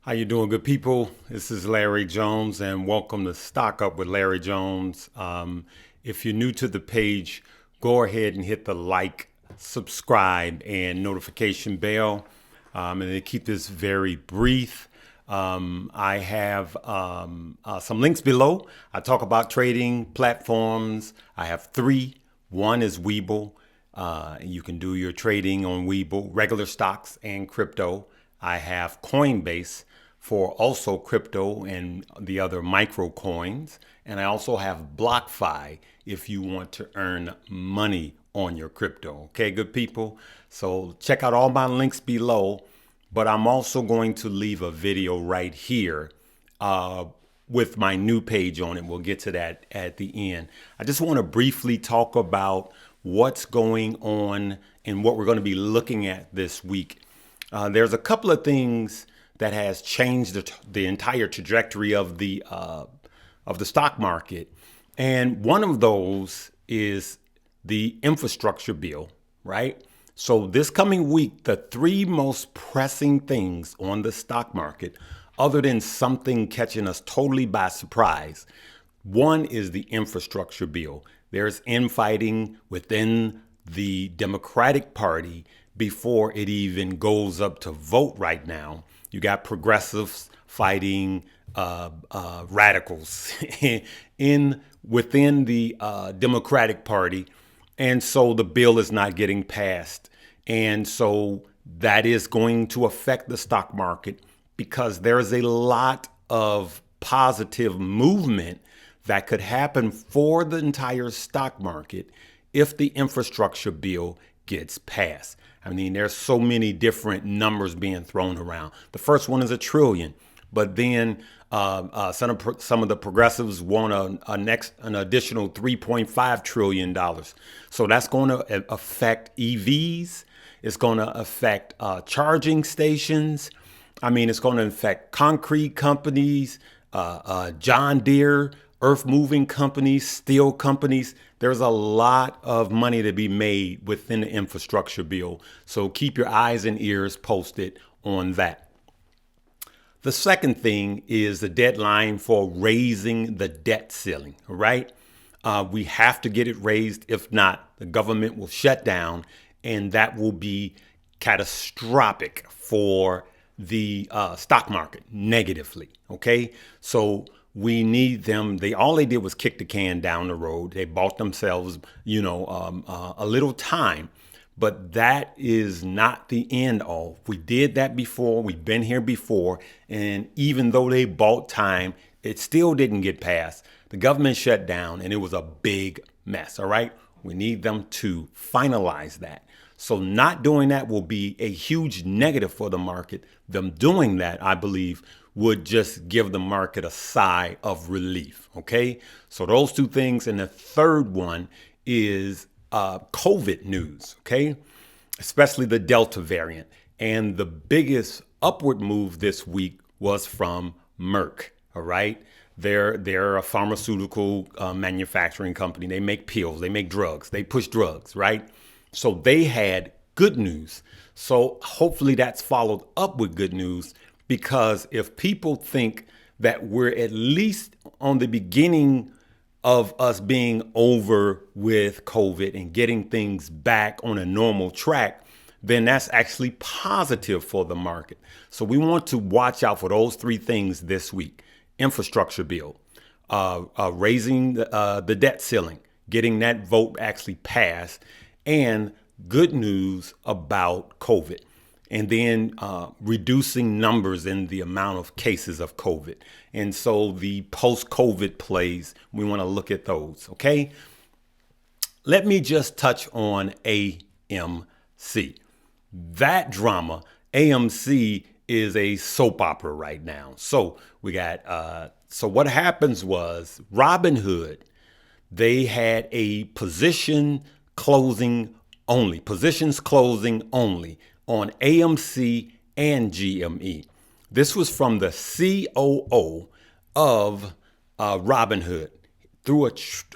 How you doing, good people? This is Larry Jones, and welcome to Stock Up with Larry Jones. If you're new to the page, go ahead and hit the like, subscribe, and notification bell. And to keep this very brief, I have some links below. I talk about trading platforms. I have three. One is Webull. You can do your trading on Webull, regular stocks and crypto. I have Coinbase for also crypto and the other micro coins. And I also have BlockFi if you want to earn money on your crypto. Okay, good people? So check out all my links below. But I'm also going to leave a video right here with my new page on it. We'll get to that at the end. I just want to briefly talk about what's going on and what we're going to be looking at this week. There's a couple of things that has changed the entire trajectory of the stock market, and one of those is the infrastructure bill, right? So this coming week, the three most pressing things on the stock market, other than something catching us totally by surprise, one is the infrastructure bill. There's infighting within the Democratic Party before it even goes up to vote right now. You got progressives fighting radicals within the Democratic Party. And so the bill is not getting passed. And so that is going to affect the stock market because there's a lot of positive movement that could happen for the entire stock market if the infrastructure bill gets passed. I mean, there's so many different numbers being thrown around. The first one is $1 trillion, but then some of the progressives want an additional $3.5 trillion. So that's going to affect EVs. It's going to affect charging stations. I mean, it's going to affect concrete companies, John Deere, earth moving companies, steel companies. There's a lot of money to be made within the infrastructure bill. So keep your eyes and ears posted on that. The second thing is the deadline for raising the debt ceiling, all right? We have to get it raised. If not, the government will shut down, and that will be catastrophic for the stock market negatively, okay? So we need them. All they did was kick the can down the road. They bought themselves, a little time, but that is not the end all. We did that before. We've been here before. And even though they bought time, it still didn't get passed. The government shut down and it was a big mess. All right. We need them to finalize that. So not doing that will be a huge negative for the market. Them doing that, I believe, would just give the market a sigh of relief. Okay, so those two things. And the third one is COVID news. Okay, especially the Delta variant. And the biggest upward move this week was from Merck. All right. They're a pharmaceutical manufacturing company. They make pills, they make drugs, they push drugs, right? So they had good news. So hopefully that's followed up with good news. Because if people think that we're at least on the beginning of us being over with COVID and getting things back on a normal track, then that's actually positive for the market. So we want to watch out for those three things this week. Infrastructure bill, raising the debt ceiling, getting that vote actually passed, and good news about COVID. And then reducing numbers in the amount of cases of COVID. And so the post-COVID plays, we want to look at those, okay? Let me just touch on AMC. That drama, AMC is a soap opera right now. So we got, so what happens was Robinhood, they had a positions closing only on AMC and GME. This was from the COO of Robinhood through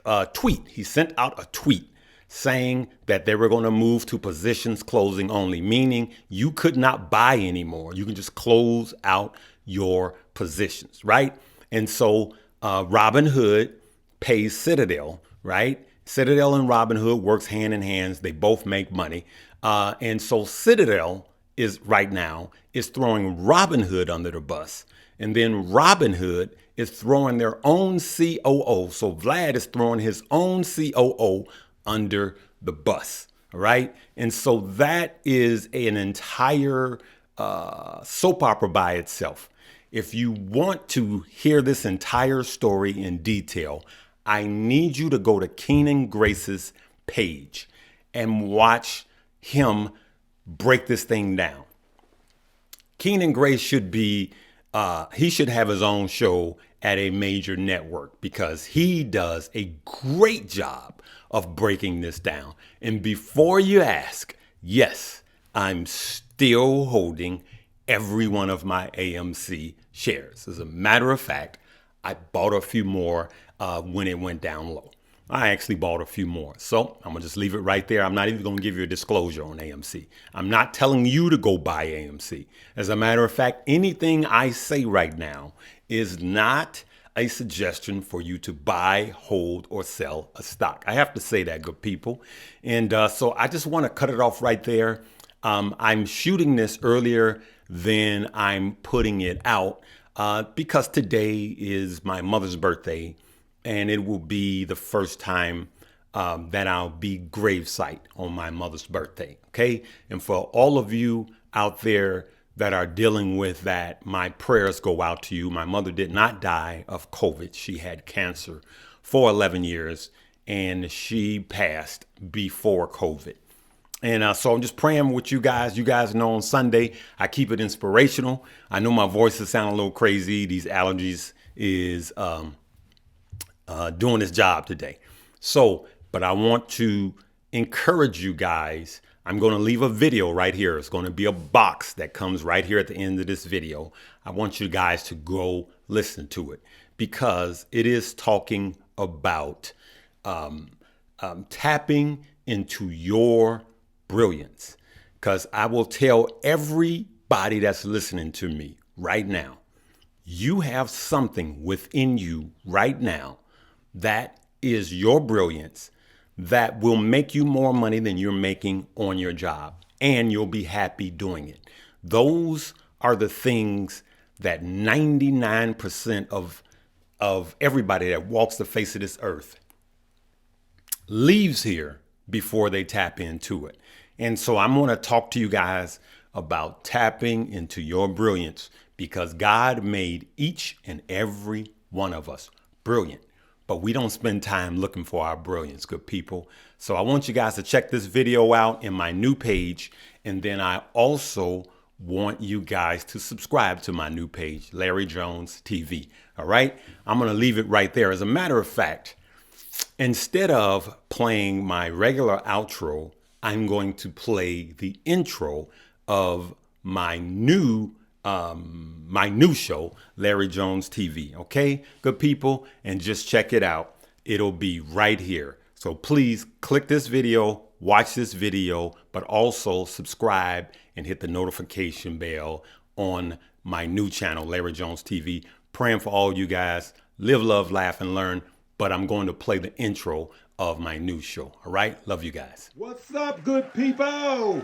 a tweet. He sent out a tweet saying that they were going to move to positions closing only, meaning you could not buy anymore. You can just close out your positions, right? And so Robinhood pays Citadel, right? Citadel and Robinhood works hand in hand. They both make money. And so Citadel is right now is throwing Robinhood under the bus. And then Robinhood is throwing their own COO. So Vlad is throwing his own COO under the bus. All right. And so that is an entire soap opera by itself. If you want to hear this entire story in detail, I need you to go to Keenan Grace's page and watch him break this thing down. Keenan Grace should be, he should have his own show at a major network because he does a great job of breaking this down. And before you ask, yes, I'm still holding every one of my AMC shares. As a matter of fact, I bought a few more when it went down low. I actually bought a few more. So I'm going to just leave it right there. I'm not even going to give you a disclosure on AMC. I'm not telling you to go buy AMC. As a matter of fact, anything I say right now is not a suggestion for you to buy, hold, or sell a stock. I have to say that, good people. And so I just want to cut it off right there. I'm shooting this earlier than I'm putting it out because today is my mother's birthday. And it will be the first time that I'll be gravesite on my mother's birthday. Okay. And for all of you out there that are dealing with that, my prayers go out to you. My mother did not die of COVID. She had cancer for 11 years and she passed before COVID. And so I'm just praying with you guys. You guys know on Sunday, I keep it inspirational. I know my voice is sounding a little crazy. These allergies is doing its job today. So, but I want to encourage you guys. I'm going to leave a video right here. It's going to be a box that comes right here at the end of this video. I want you guys to go listen to it because it is talking about tapping into your brilliance. Because I will tell everybody that's listening to me right now, you have something within you right now that is your brilliance that will make you more money than you're making on your job, and you'll be happy doing it. Those are the things that 99% of everybody that walks the face of this earth leaves here before they tap into it. And so I'm going to talk to you guys about tapping into your brilliance because God made each and every one of us brilliant. But we don't spend time looking for our brilliance, good people. So I want you guys to check this video out in my new page. And then I also want you guys to subscribe to my new page, Larry Jones TV. All right. I'm going to leave it right there. As a matter of fact, instead of playing my regular outro, I'm going to play the intro of my new show, Larry Jones TV. Okay, good people, and just check it out. It'll be right here. So please click this video, watch this video, but also subscribe and hit the notification bell on my new channel, Larry Jones TV. Praying for all you guys. Live, love, laugh, and learn. But I'm going to play the intro of my new show. All right, love you guys. What's up, good people?